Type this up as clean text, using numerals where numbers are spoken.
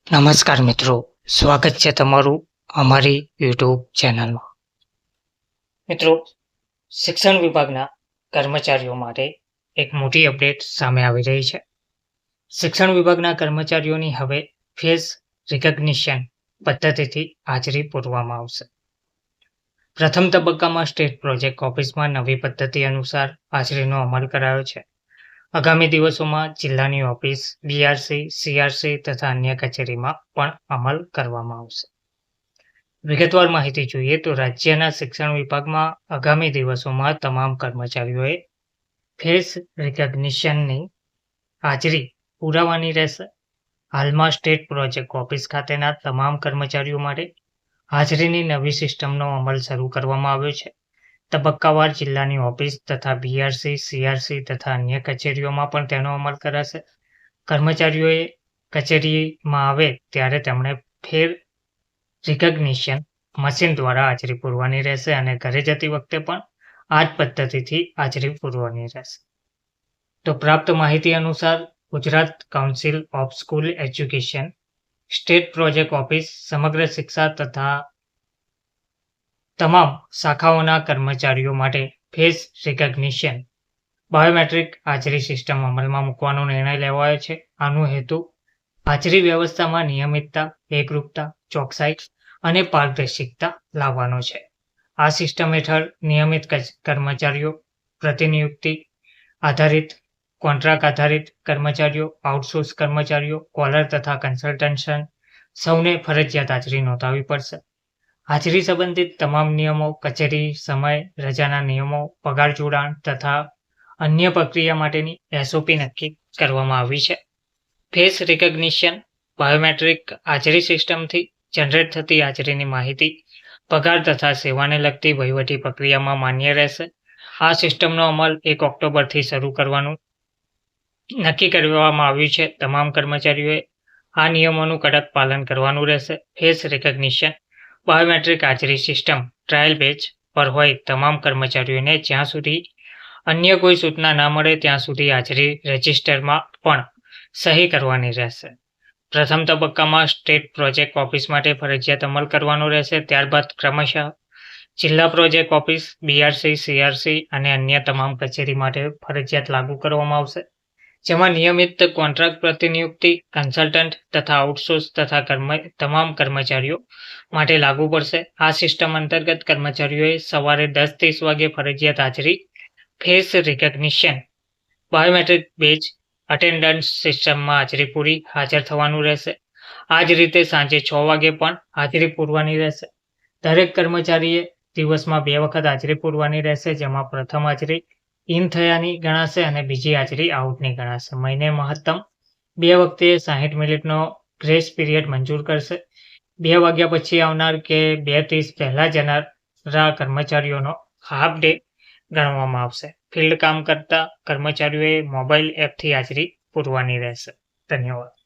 નમસ્કાર મિત્રો, સ્વાગત છે તમારું અમારી યુટ્યુબ ચેનલમાં. મિત્રો, શિક્ષણ વિભાગના કર્મચારીઓ માટે એક મોટી અપડેટ સામે આવી રહી છે. શિક્ષણ વિભાગના કર્મચારીઓની હવે ફેસ રિકગ્નિશન પદ્ધતિથી હાજરી પૂરવામાં આવશે. પ્રથમ તબક્કામાં સ્ટેટ પ્રોજેક્ટ ઓફિસમાં નવી પદ્ધતિ અનુસાર હાજરીનો અમલ કરાયો છે. આગામી દિવસોમાં જિલ્લાની ઓફિસ, બીઆરસી, સીઆરસી તથા અન્ય કચેરીમાં પણ અમલ કરવામાં આવશે. વિગતવાર માહિતી જોઈએ તો રાજ્યના શિક્ષણ વિભાગમાં આગામી દિવસોમાં તમામ કર્મચારીઓએ ફેસ રિકગ્નિશનની હાજરી પુરાવાની રહેશે. હાલમાં સ્ટેટ પ્રોજેક્ટ ઓફિસ ખાતેના તમામ કર્મચારીઓ માટે હાજરીની નવી સિસ્ટમનો અમલ શરૂ કરવામાં આવ્યો છે. તબક્કાવાર જિલ્લાની ઓફિસ તથા બીઆરસી, સીઆરસી તથા અન્ય કચેરીઓમાં પણ તેનો અમલ કરાશે. કર્મચારીઓએ કચેરીમાં આવે ત્યારે તેમણે ફેર રિકગ્નિશન મશીન દ્વારા હાજરી પૂરવાની રહેશે અને ઘરે જતી વખતે પણ આ જ પદ્ધતિથી હાજરી પૂરવાની રહેશે. તો પ્રાપ્ત માહિતી અનુસાર Gujarat council of school education state project office સમગ્ર શિક્ષા તથા તમામ શાખાઓના કર્મચારીઓ માટે ફેસ રિકગ્નિશન બાયોમેટ્રિક હાજરી સિસ્ટમ અમલમાં મૂકવાનો નિર્ણય લેવાયો છે. આનો હેતુ હાજરી વ્યવસ્થામાં નિયમિતતા, એકરૂપતા, ચોકસાઈ અને પારદર્શિકતા લાવવાનો છે. આ સિસ્ટમ હેઠળ નિયમિત કર્મચારીઓ, પ્રતિનિયુક્તિ આધારિત, કોન્ટ્રાક્ટ આધારિત કર્મચારીઓ, આઉટસોર્સ કર્મચારીઓ, કોલર તથા કન્સલ્ટન્ટ સૌને ફરજિયાત હાજરી નોંધાવવી પડશે. હાજરી સંબંધિત તમામ નિયમો, કચેરી સમય, રજાના નિયમો, પગાર જોડાણ તથા અન્ય પ્રક્રિયા માટેની એસઓપી નક્કી કરવામાં આવી છે. ફેસ રિકગ્નિશન બાયોમેટ્રિક હાજરી સિસ્ટમથી જનરેટ થતી હાજરીની માહિતી પગાર તથા સેવાને લગતી વહીવટી પ્રક્રિયામાં માન્ય રહેશે. આ સિસ્ટમનો અમલ 1 ઓક્ટોબરથી શરૂ કરવાનું નક્કી કરવામાં આવ્યું છે. તમામ કર્મચારીઓએ આ નિયમોનું કડક પાલન કરવાનું રહેશે. ફેસ રિકગ્નિશન બાયોમેટ્રિક હાજરી સિસ્ટમ ટ્રાયલ બેચ પર હોય તમામ કર્મચારીઓને જ્યાં સુધી અન્ય કોઈ સૂચના ના મળે ત્યાં સુધી હાજરી રજિસ્ટરમાં પણ સહી કરવાની રહેશે. પ્રથમ તબક્કામાં સ્ટેટ પ્રોજેક્ટ ઓફિસ માટે ફરજિયાત અમલ કરવાનો રહેશે. ત્યારબાદ ક્રમશઃ જિલ્લા પ્રોજેક્ટ ઓફિસ, બીઆરસી, સીઆરસી અને અન્ય તમામ કચેરી માટે ફરજિયાત લાગુ કરવામાં આવશે. જેમાં નિયમિત કોન્ટ્રાક્ટ પ્રતિનિયુક્તિ, કન્સલ્ટન્ટ તથા આઉટસોર્સ તથા તમામ કર્મચારીઓ માટે લાગુ પડશે. આ સિસ્ટમ અંતર્ગત કર્મચારીઓએ સવારે 10:30 વાગે ફરજિયાત હાજરી face recognition biometric batch attendance સિસ્ટમમાં હાજરી પૂરી હાજર થવાનું રહેશે. આ જ રીતે સાંજે 6 વાગે પણ હાજરી પૂરવાની રહેશે. દરેક કર્મચારીએ દિવસમાં 2 વખત હાજરી પૂરવાની રહેશે, જેમાં પ્રથમ હાજરી ઇન થયાની ગણાશે અને બીજી હાજરી આઉટની ગણાશે. મહિને મહત્તમ 2 વખતે 60 મિનિટનો ગ્રેસ પીરિયડ મંજૂર કરશે. 2 વાગ્યા પછી આવનાર કે 2:30 પહેલા જનારા કર્મચારીઓનો હાફ ડે ગણવામાં આવશે. ફિલ્ડ કામ કરતા કર્મચારીઓએ મોબાઈલ એપથી હાજરી પૂરવાની રહેશે. ધન્યવાદ.